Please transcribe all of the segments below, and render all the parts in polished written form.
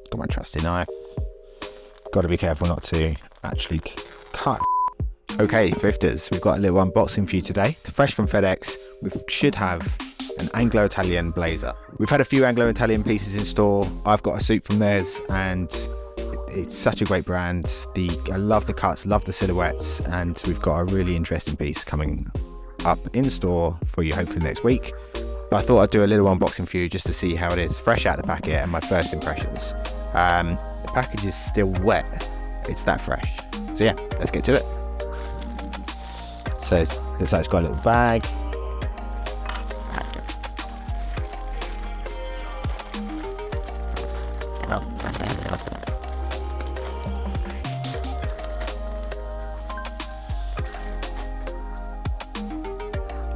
Got my trusty knife. Got to be careful not to actually cut. Okay, thrifters, we've got a little unboxing for you today. It's fresh from FedEx. We should have an Anglo-Italian blazer. We've had a few Anglo-Italian pieces in store. I've got a suit from theirs, and it's such a great brand. I love the cuts, love the silhouettes, and we've got a really interesting piece coming up in store for you hopefully next week. But I thought I'd do a little unboxing for you just to see how it is, fresh out of the packet, and my first impressions. The package is still wet. It's that fresh. So yeah, let's get to it. So it looks like it's got a little bag.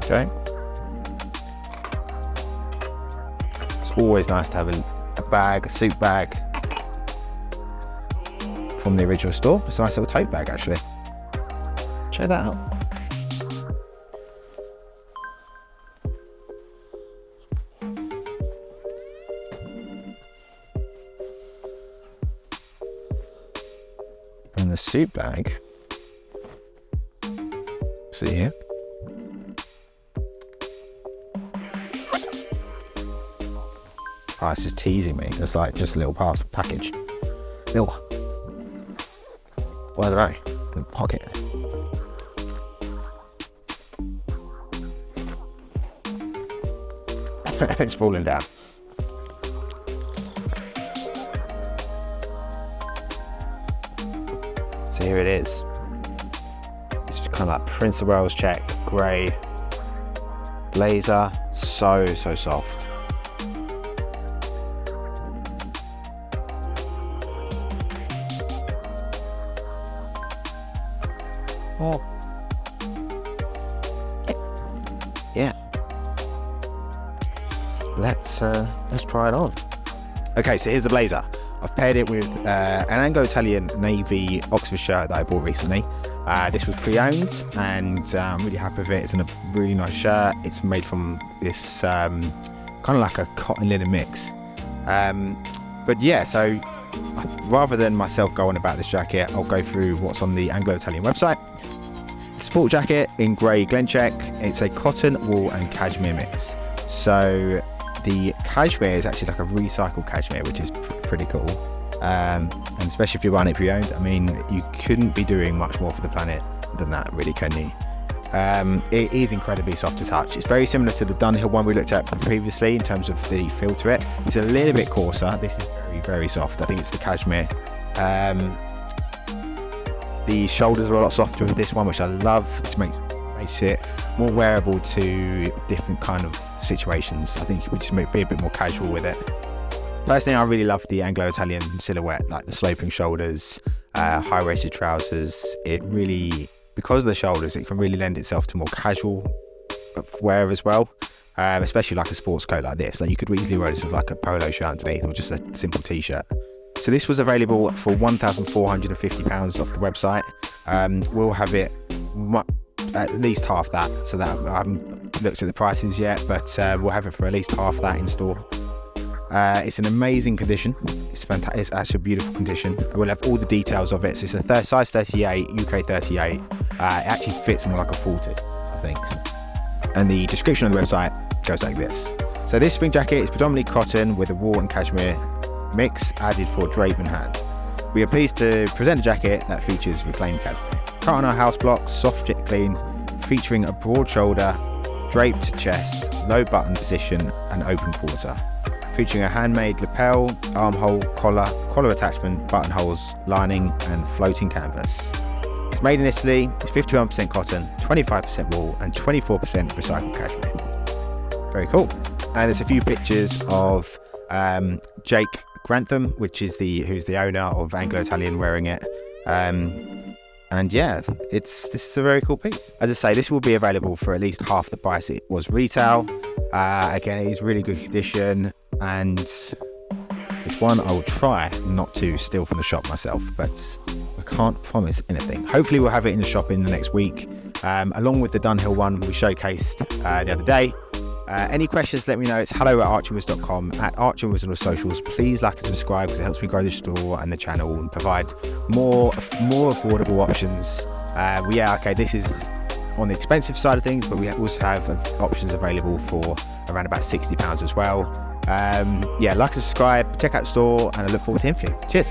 Okay. It's always nice to have a bag, a suit bag from the original store. It's a nice little tote bag actually. Check that out. And the suit bag, see here. Oh, it's just teasing me. It's like just a little package. Little, what are they? Little pocket. It's falling down. So here it is. It's just kind of like Prince of Wales check, grey, blazer, so soft. Oh. Yeah. Let's try it on. Okay, so here's the blazer. I've paired it with an Anglo-Italian navy Oxford shirt that I bought recently. This was pre-owned, and I'm really happy with it. It's a really nice shirt. It's made from this kind of like a cotton linen mix. But yeah, so rather than myself go on about this jacket, I'll go through what's on the Anglo-Italian website. Sport jacket in grey Glencheck. It's a cotton, wool and cashmere mix. So the cashmere is actually like a recycled cashmere, which is pretty cool. And especially if you're buying it pre-owned, I mean, you couldn't be doing much more for the planet than that, really, can you? It is incredibly soft to touch. It's very similar to the Dunhill one we looked at previously in terms of the feel to it. It's a little bit coarser. This is very soft. I think it's the cashmere. The shoulders are a lot softer with this one, which I love. This makes it more wearable to different kind of situations. I think we just be a bit more casual with it. Personally, I really love the Anglo-Italian silhouette, like the sloping shoulders, high-waisted trousers. It really, because of the shoulders, it can really lend itself to more casual wear as well, especially like a sports coat like this. Like you could easily wear this with like a polo shirt underneath or just a simple t-shirt. So this was available for £1,450 off the website. We'll have it at least half that, so that I haven't looked at the prices yet, but we'll have it for at least half that in store. It's an amazing condition. It's fantastic. It's actually a beautiful condition. We'll have all the details of it. So it's a size 38, UK 38. It actually fits more like a 40, I think. And the description on the website goes like this. So this spring jacket is predominantly cotton with a wool and cashmere mix added for drape and hand. We are pleased to present a jacket that features reclaimed cashmere. Cut on our house block, soft fit clean, featuring a broad shoulder, draped chest, low button position and open quarter. Featuring a handmade lapel, armhole, collar attachment, buttonholes, lining and floating canvas. It's made in Italy, it's 51% cotton, 25% wool and 24% recycled cashmere. Very cool. And there's a few pictures of Jake Grantham, who's the owner of Anglo-Italian, wearing it. And yeah, this is a very cool piece. As I say, this will be available for at least half the price it was retail. Again, it is really good condition, and it's one I will try not to steal from the shop myself, but I can't promise anything. Hopefully we'll have it in the shop in the next week, along with the Dunhill one we showcased the other day. Any questions, let me know. It's hello@archieandwoods.com, at archieandwoods on the socials. Please like and subscribe because it helps me grow the store and the channel and provide more affordable options. This is on the expensive side of things, but we also have options available for around about £60 as well. Like and subscribe, check out the store, and I look forward to hearing from you. Cheers.